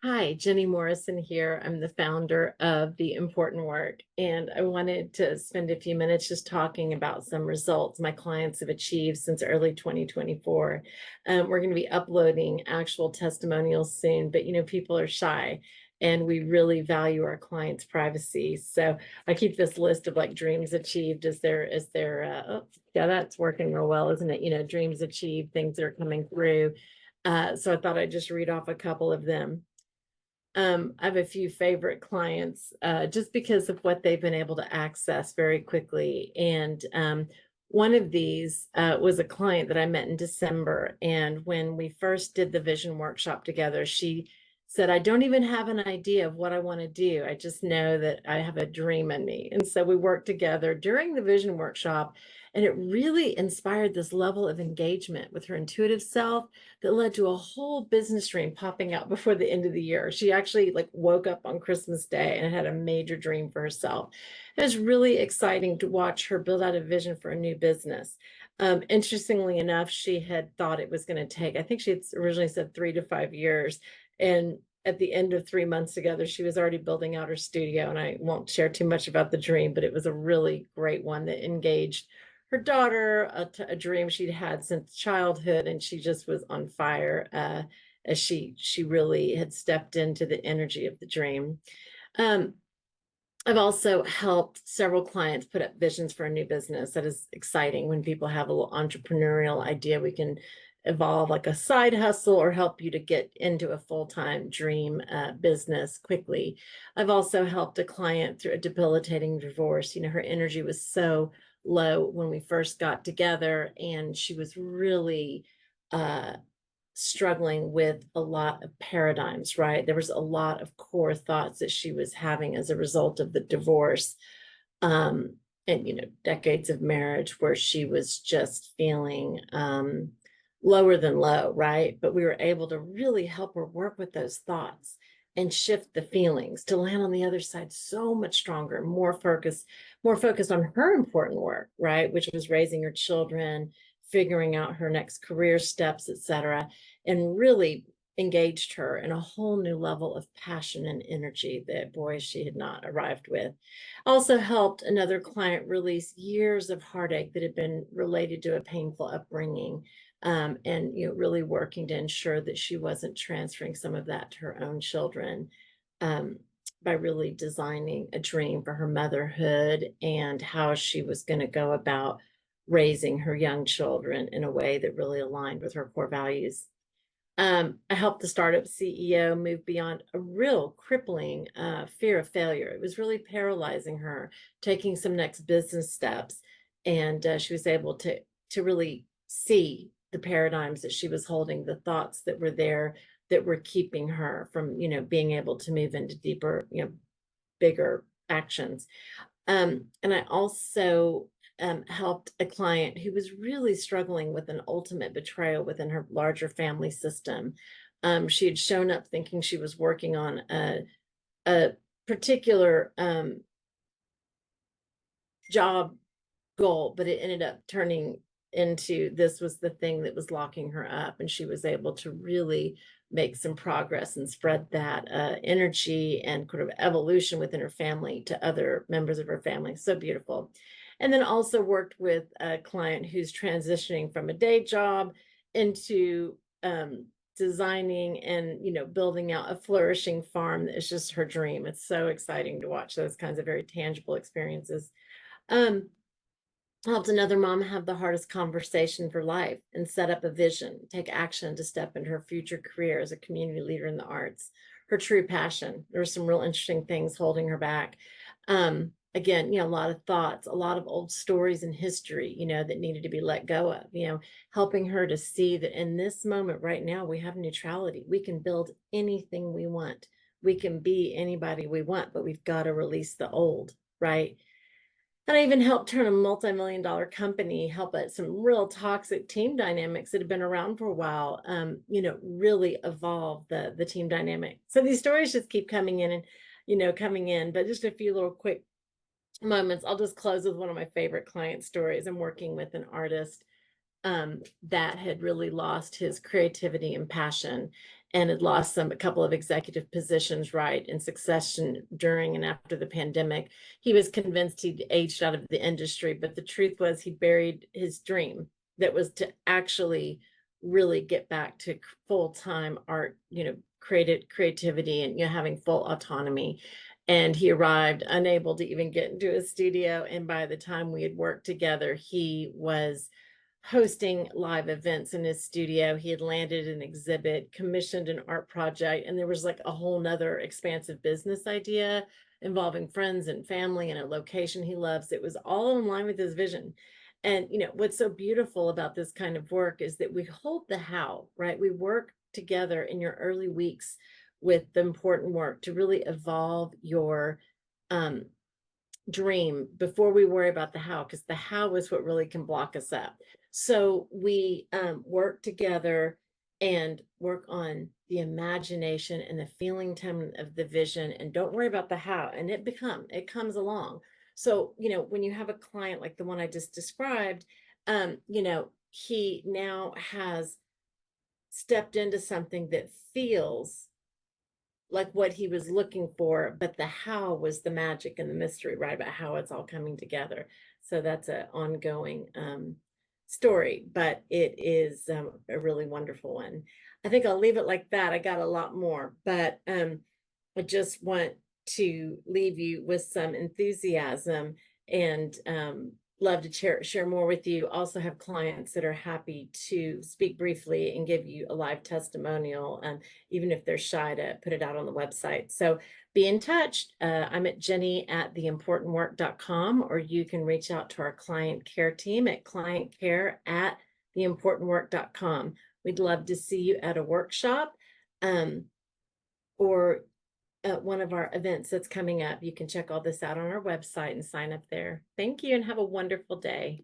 Hi, Jenny Morrison here. I'm the founder of The Important Work, and I wanted to spend a few minutes just talking about some results my clients have achieved since early 2024. We're going to be uploading actual testimonials soon, but people are shy and we really value our clients' privacy. So I keep this list of like dreams achieved oh, yeah, that's working real well, isn't it? Dreams achieved, things that are coming through. So I thought I'd just read off a couple of them. I have a few favorite clients just because of what they've been able to access very quickly. And one of these was a client that I met in December. And when we first did the vision workshop together, she said, I don't even have an idea of what I want to do. I just know that I have a dream in me. And so we worked together during the vision workshop, and it really inspired this level of engagement with her intuitive self that led to a whole business dream popping out before the end of the year. She actually like woke up on Christmas Day and had a major dream for herself. It was really exciting to watch her build out a vision for a new business. Interestingly enough, she had thought it was going to take, I think she had originally said 3 to 5 years. And at the end of 3 months together, she was already building out her studio. And I won't share too much about the dream, but it was a really great one that engaged her daughter, a dream she'd had since childhood, and she just was on fire as she really had stepped into the energy of the dream. Um, I've also helped several clients put up visions for a new business. That is exciting when people have a little entrepreneurial idea. We can evolve like a side hustle or help you to get into a full-time dream business quickly. I've also helped a client through a debilitating divorce. Her energy was so low when we first got together, and she was really uh, struggling with a lot of paradigms, right? There was a lot of core thoughts that she was having as a result of the divorce. And decades of marriage where she was just feeling lower than low, right? But we were able to really help her work with those thoughts and shift the feelings to land on the other side so much stronger, more focused on her important work, right? Which was raising her children, figuring out her next career steps, etc., and really engaged her in a whole new level of passion and energy that, boy, she had not arrived with. Also helped another client release years of heartache that had been related to a painful upbringing, and really working to ensure that she wasn't transferring some of that to her own children, um, by really designing a dream for her motherhood and how she was going to go about raising her young children in a way that really aligned with her core values. I helped the startup CEO move beyond a real crippling fear of failure. It was really paralyzing her, taking some next business steps, and she was able to really see the paradigms that she was holding, the thoughts that were there that were keeping her from, being able to move into deeper, bigger actions. And I also helped a client who was really struggling with an ultimate betrayal within her larger family system. She had shown up thinking she was working on a particular job goal, but it ended up turning into this was the thing that was locking her up. And she was able to really make some progress and spread that energy and kind of evolution within her family to other members of her family. So beautiful. And then also worked with a client who's transitioning from a day job into designing and building out a flourishing farm that is just her dream. It's so exciting to watch those kinds of very tangible experiences. um, Helped another mom have the hardest conversation for life and set up a vision, take action to step into her future career as a community leader in the arts. Her true passion. There were some real interesting things holding her back. Again, a lot of thoughts, a lot of old stories and history, that needed to be let go of, helping her to see that in this moment right now, we have neutrality. We can build anything we want. We can be anybody we want, but we've got to release the old, right? And I even helped turn a multi-million-dollar company, help at some real toxic team dynamics that had been around for a while, really evolve the team dynamic. So these stories just keep coming in and, coming in, but just a few little quick moments. I'll just close with one of my favorite client stories. I'm working with an artist that had really lost his creativity and passion. and had lost a couple of executive positions right in succession during and after the pandemic. He was convinced he'd aged out of the industry, but the truth was he buried his dream that was to actually really get back to full-time art, creativity and having full autonomy. And he arrived unable to even get into a studio. And by the time we had worked together, he was hosting live events in his studio. He had landed an exhibit, commissioned an art project, and there was like a whole nother expansive business idea involving friends and family and a location he loves. It was all in line with his vision. And what's so beautiful about this kind of work is that we hold the how, right? We work together in your early weeks with the important work to really evolve your um, dream before we worry about the how, because the how is what really can block us up. So we work together and work on the imagination and the feeling time of the vision, and don't worry about the how, and it comes along. So when you have a client like the one I just described, he now has stepped into something that feels like what he was looking for, but the how was the magic and the mystery, right? About how it's all coming together. So that's an ongoing story, but it is a really wonderful one. I think I'll leave it like that. I got a lot more, but I just want to leave you with some enthusiasm and love to share more with you. Also have clients that are happy to speak briefly and give you a live testimonial, even if they're shy to put it out on the website. So be in touch. I'm at jenny@theimportantwork.com, or you can reach out to our client care team at clientcare@theimportantwork.com. We'd love to see you at a workshop or at one of our events that's coming up. You can check all this out on our website and sign up there. Thank you and have a wonderful day.